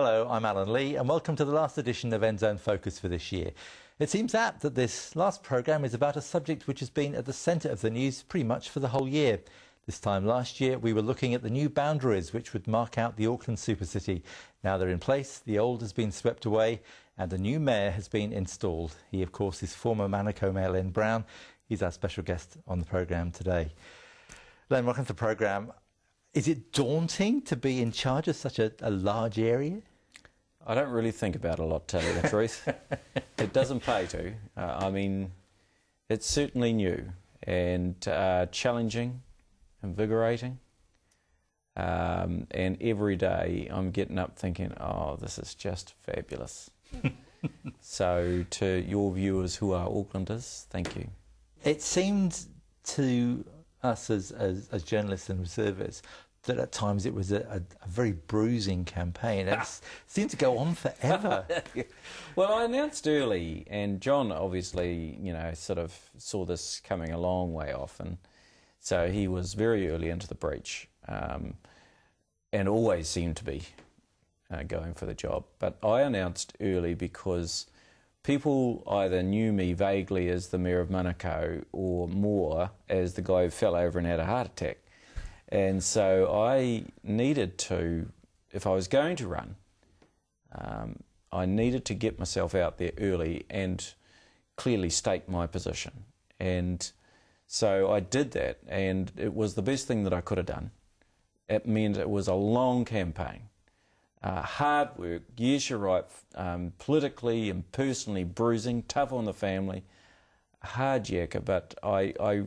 Hello, I'm Allan Lee and welcome to the last edition of Nzone Focus for this year. It seems apt that this last programme is about a subject which has been at the centre of the news pretty much for the whole year. This time last year we were looking at the new boundaries which would mark out the Auckland supercity. Now they're in place, the old has been swept away and a new mayor has been installed. He of course is former Manukau Mayor Len Brown. He's our special guest on the programme today. Len, welcome to the programme. Is it daunting to be in charge of such a large area? I don't really think about it a lot, to tell you the truth. It doesn't pay to. I mean, it's certainly new and challenging, invigorating. And every day I'm getting up thinking, oh, this is just fabulous. So to your viewers who are Aucklanders, thank you. It seemed to us as journalists and observers that at times it was a very bruising campaign. It seemed to go on forever. Well, I announced early, and John obviously, you know, sort of saw this coming a long way off, and so he was very early into the breach, and always seemed to be going for the job. But I announced early because people either knew me vaguely as the Mayor of Manukau or more as the guy who fell over and had a heart attack. And so I needed to, if I was going to run, I needed to get myself out there early and clearly state my position. And so I did that, and it was the best thing that I could have done. It meant it was a long campaign. Hard work, yes, you're right, politically and personally bruising, tough on the family, hard yakka, but I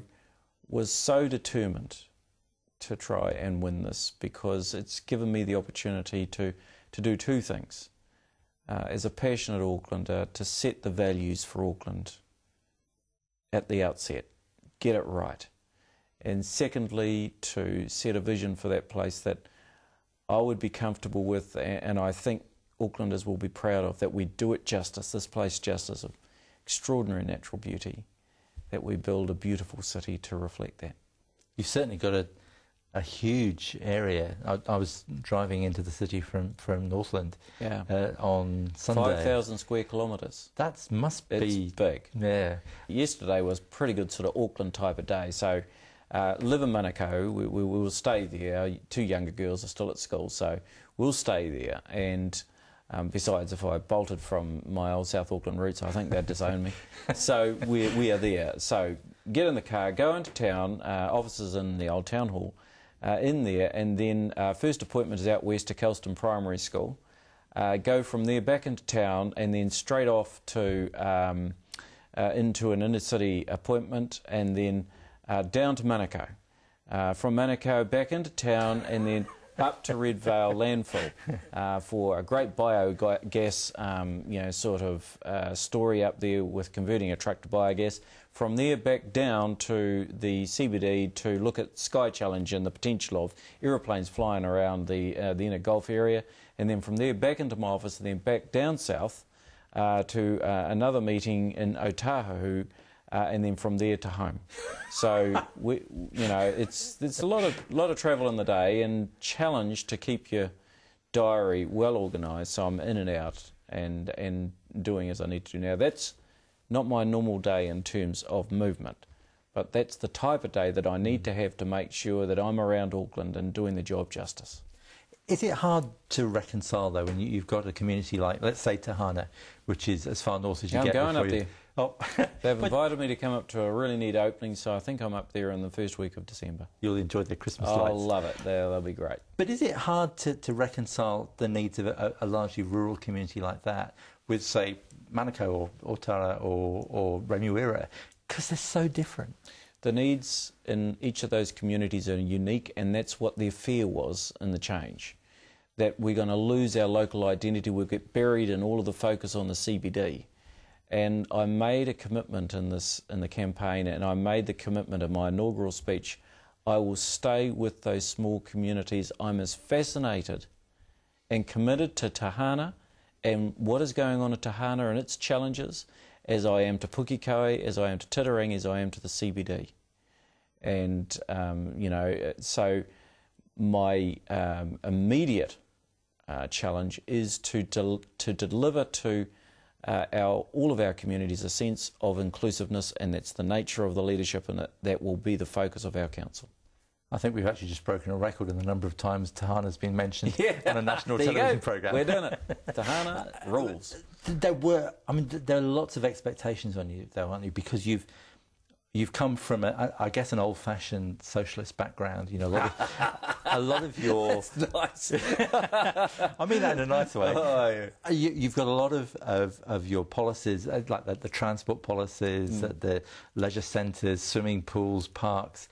was so determined to try and win this because it's given me the opportunity to do two things. As a passionate Aucklander, to set the values for Auckland at the outset, get it right. And secondly, to set a vision for that place that I would be comfortable with, and I think Aucklanders will be proud of, that we do it justice, this place justice, of extraordinary natural beauty, that we build a beautiful city to reflect that. You've certainly got a huge area. I was driving into the city from Northland on Sunday. 5,000 square kilometres. That must be... It's big. Yeah. Yesterday was pretty good sort of Auckland type of day, so live in Manukau, we will stay there. Two younger girls are still at school, so we'll stay there. And besides, if I bolted from my old South Auckland roots, I think they'd disown me. So we are there. So get in the car, go into town, offices in the old town hall, in there, and then first appointment is out west to Kelston Primary School. Go from there back into town, and then straight off to into an inner city appointment, and then down to Manukau. From Manukau back into town, and then up to Red Vale landfill for a great biogas, you know, sort of story up there with converting a truck to biogas. From there back down to the CBD to look at Sky Challenge and the potential of aeroplanes flying around the inner Gulf area, and then from there back into my office, and then back down south to another meeting in Otahu. And then from there to home. So you know, it's a lot of travel in the day, and challenge to keep your diary well organised. So I'm in and out and doing as I need to do now. That's not my normal day in terms of movement, but that's the type of day that I need to have to make sure that I'm around Auckland and doing the job justice. Is it hard to reconcile though when you've got a community like, let's say, Tahana, which is as far north as you get? I'm going up there. Oh. They've invited me to come up to a really neat opening, so I think I'm up there in the first week of December. You'll enjoy the Christmas lights. I'll love it. They'll be great. But is it hard to reconcile the needs of a largely rural community like that with, say, Manukau or Tara or Remuera? Because they're so different. The needs in each of those communities are unique, and that's what their fear was in the change. That we're going to lose our local identity, we'll get buried in all of the focus on the CBD. And I made a commitment in the campaign, and I made the commitment in my inaugural speech, I will stay with those small communities. I'm as fascinated and committed to Tahana and what is going on at Tahana and its challenges as I am to Pukekohe, as I am to Titirangi, as I am to the CBD. And, you know, so my immediate challenge is to deliver to all of our communities a sense of inclusiveness, and that's the nature of the leadership, and that will be the focus of our council. I think we've actually just broken a record in the number of times Tahana's been mentioned on a national there television you go. programme. We're doing it. Tahana rules. There are lots of expectations on you, though, aren't you? Because you've come from, I guess, an old-fashioned socialist background. You know, a lot of your... That's nice. I mean that in a nice way. Oh, yeah. You've got a lot of your policies, like the transport policies, the leisure centres, swimming pools, parks.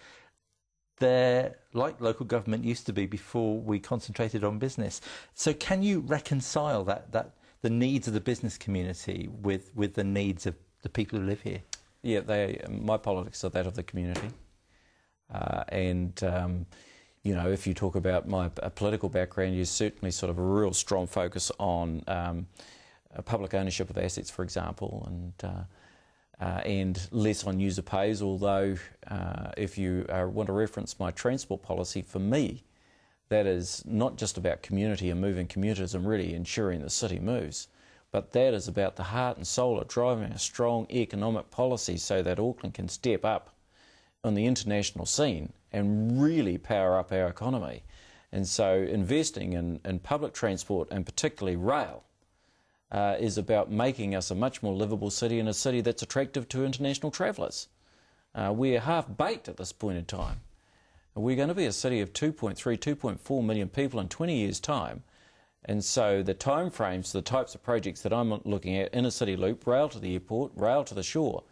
They're like local government used to be before we concentrated on business. So can you reconcile that the needs of the business community with the needs of the people who live here? Yeah, my politics are that of the community. You know, if you talk about my political background, you certainly sort of a real strong focus on public ownership of assets, for example, and less on user pays, although if you want to reference my transport policy, for me, that is not just about community and moving commuters and really ensuring the city moves, but that is about the heart and soul of driving a strong economic policy so that Auckland can step up on the international scene and really power up our economy. And so investing in public transport, and particularly rail, is about making us a much more livable city, and a city that's attractive to international travellers. We're half-baked at this point in time. We're going to be a city of 2.3, 2.4 million people in 20 years' time. And so the time frames, the types of projects that I'm looking at, inner city loop, rail to the airport, rail to the shore,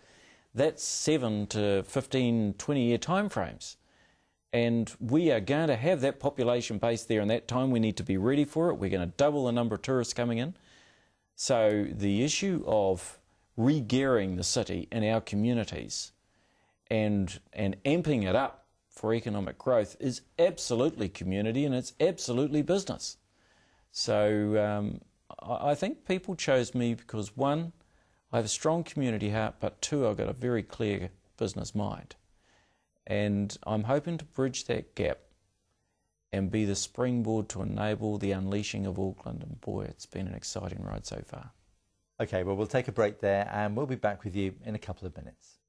that's 7 to 15, 20-year time frames. And we are going to have that population base there in that time. We need to be ready for it. We're going to double the number of tourists coming in. So the issue of re-gearing the city in our communities and amping it up for economic growth is absolutely community, and it's absolutely business. So I think people chose me because, one, I have a strong community heart, but two, I've got a very clear business mind. And I'm hoping to bridge that gap and be the springboard to enable the unleashing of Auckland. And boy, it's been an exciting ride so far. OK, well, we'll take a break there and we'll be back with you in a couple of minutes.